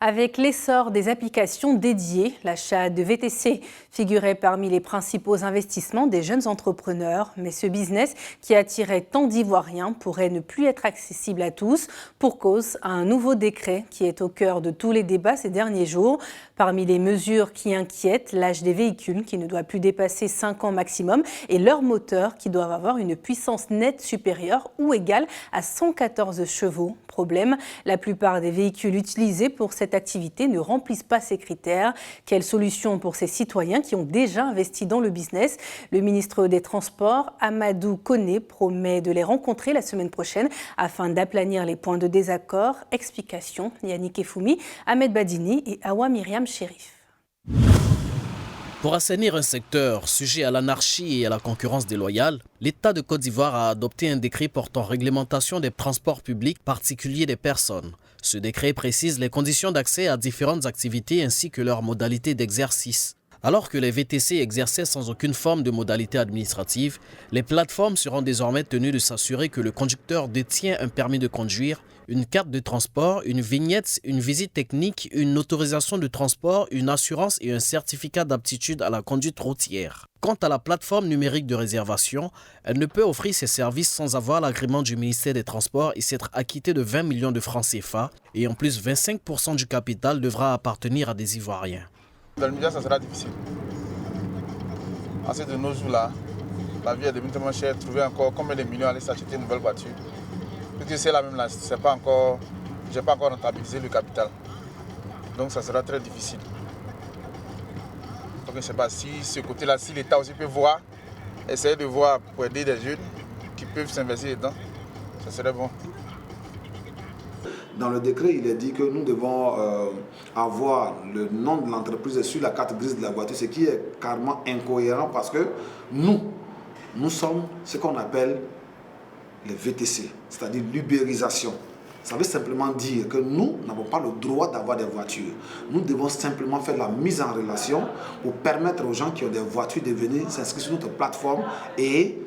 Avec l'essor des applications dédiées, l'achat de VTC figurait parmi les principaux investissements des jeunes entrepreneurs. Mais ce business qui attirait tant d'Ivoiriens pourrait ne plus être accessible à tous pour cause à un nouveau décret qui est au cœur de tous les débats ces derniers jours. Parmi les mesures qui inquiètent, l'âge des véhicules qui ne doit plus dépasser 5 ans maximum et leurs moteurs qui doivent avoir une puissance nette supérieure ou égale à 114 chevaux. Problème, la plupart des véhicules utilisés pour cette activité ne remplissent pas ces critères. Quelle solution pour ces citoyens qui ont déjà investi dans le business? Le ministre des Transports, Amadou Koné, promet de les rencontrer la semaine prochaine afin d'aplanir les points de désaccord. Explication, Yannick Efoumi, Ahmed Badini et Awa Myriam Chérif. Pour assainir un secteur sujet à l'anarchie et à la concurrence déloyale, l'État de Côte d'Ivoire a adopté un décret portant réglementation des transports publics particuliers des personnes. Ce décret précise les conditions d'accès à différentes activités ainsi que leurs modalités d'exercice. Alors que les VTC exerçaient sans aucune forme de modalité administrative, les plateformes seront désormais tenues de s'assurer que le conducteur détient un permis de conduire, une carte de transport, une vignette, une visite technique, une autorisation de transport, une assurance et un certificat d'aptitude à la conduite routière. Quant à la plateforme numérique de réservation, elle ne peut offrir ses services sans avoir l'agrément du ministère des Transports et s'être acquittée de 20 millions de francs CFA. Et en plus, 25% du capital devra appartenir à des Ivoiriens. Dans le milieu, ça sera difficile. Ensuite, de nos jours-là, la vie est devenue tellement chère. Trouver encore combien de millions aller s'acheter une nouvelle voiture. Puisque c'est la même là, c'est pas encore, j'ai pas encore rentabilisé le capital. Donc ça sera très difficile. Donc je ne sais pas si ce côté-là, si l'État aussi peut voir, essayer de voir pour aider des jeunes qui peuvent s'investir dedans, ça serait bon. Dans le décret, il est dit que nous devons avoir le nom de l'entreprise sur la carte grise de la voiture, ce qui est carrément incohérent parce que nous sommes ce qu'on appelle les VTC, c'est-à-dire l'ubérisation. Ça veut simplement dire que nous n'avons pas le droit d'avoir des voitures. Nous devons simplement faire la mise en relation pour permettre aux gens qui ont des voitures de venir s'inscrire sur notre plateforme et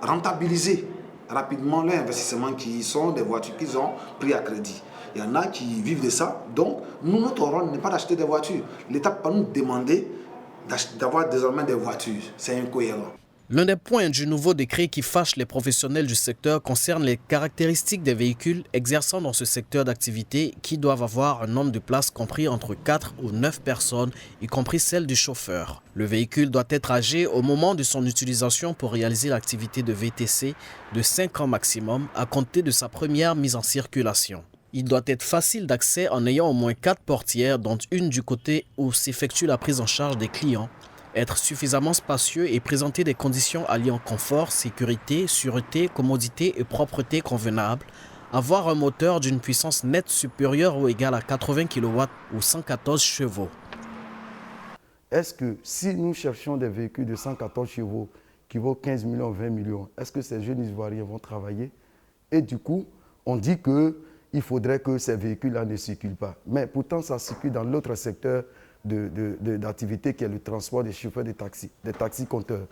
rentabiliser rapidement leur investissement qui sont des voitures qu'ils ont pris à crédit. Il y en a qui vivent de ça, donc nous, notre rôle n'est pas d'acheter des voitures. L'État peut pas nous demander d'avoir désormais des voitures. C'est incohérent. L'un des points du nouveau décret qui fâche les professionnels du secteur concerne les caractéristiques des véhicules exerçant dans ce secteur d'activité qui doivent avoir un nombre de places compris entre 4 ou 9 personnes, y compris celle du chauffeur. Le véhicule doit être âgé au moment de son utilisation pour réaliser l'activité de VTC de 5 ans maximum à compter de sa première mise en circulation. Il doit être facile d'accès en ayant au moins 4 portières, dont une du côté où s'effectue la prise en charge des clients. Être suffisamment spacieux et présenter des conditions alliant confort, sécurité, sûreté, commodité et propreté convenables. Avoir un moteur d'une puissance nette supérieure ou égale à 80 kW ou 114 chevaux. Est-ce que si nous cherchons des véhicules de 114 chevaux qui vaut 15 millions, 20 millions, est-ce que ces jeunes Ivoiriens vont travailler? Et du coup, on dit qu'il faudrait que ces véhicules-là ne circulent pas. Mais pourtant, ça circule dans l'autre secteur d'activité qui est le transport des chauffeurs de taxi, des taxis-compteurs.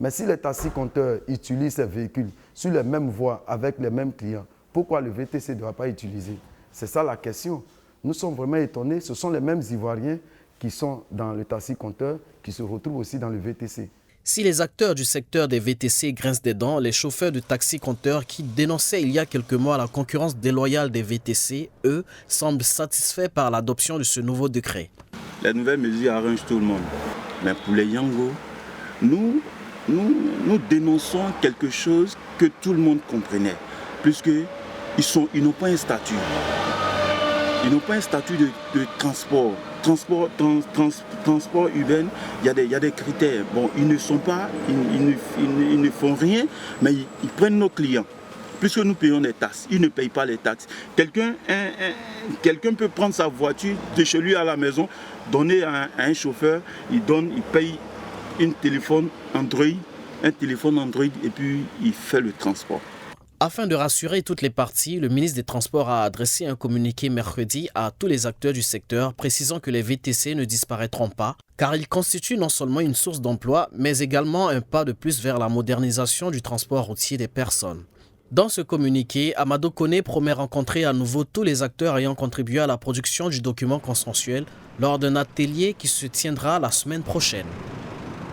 Mais si les taxis-compteurs utilisent ces véhicules sur les mêmes voies avec les mêmes clients, pourquoi le VTC ne doit pas utiliser? C'est ça la question. Nous sommes vraiment étonnés. Ce sont les mêmes Ivoiriens qui sont dans le taxi-compteur qui se retrouvent aussi dans le VTC. Si les acteurs du secteur des VTC grincent des dents, les chauffeurs de taxi-compteurs qui dénonçaient il y a quelques mois la concurrence déloyale des VTC, eux, semblent satisfaits par l'adoption de ce nouveau décret. Les nouvelles mesures arrangent tout le monde. Mais pour les Yango, nous dénonçons quelque chose que tout le monde comprenait. Puisqu'ils n'ont pas un statut. Ils n'ont pas un statut de transport. Transport urbain, il y a des critères. Bon, ils ne ne font rien, mais ils prennent nos clients. Puisque nous payons des taxes, ils ne payent pas les taxes. Quelqu'un peut prendre sa voiture de chez lui à la maison, donner à un chauffeur, il paye un téléphone Android et puis il fait le transport. Afin de rassurer toutes les parties, le ministre des Transports a adressé un communiqué mercredi à tous les acteurs du secteur précisant que les VTC ne disparaîtront pas car ils constituent non seulement une source d'emploi mais également un pas de plus vers la modernisation du transport routier des personnes. Dans ce communiqué, Amadou Koné promet rencontrer à nouveau tous les acteurs ayant contribué à la production du document consensuel lors d'un atelier qui se tiendra la semaine prochaine.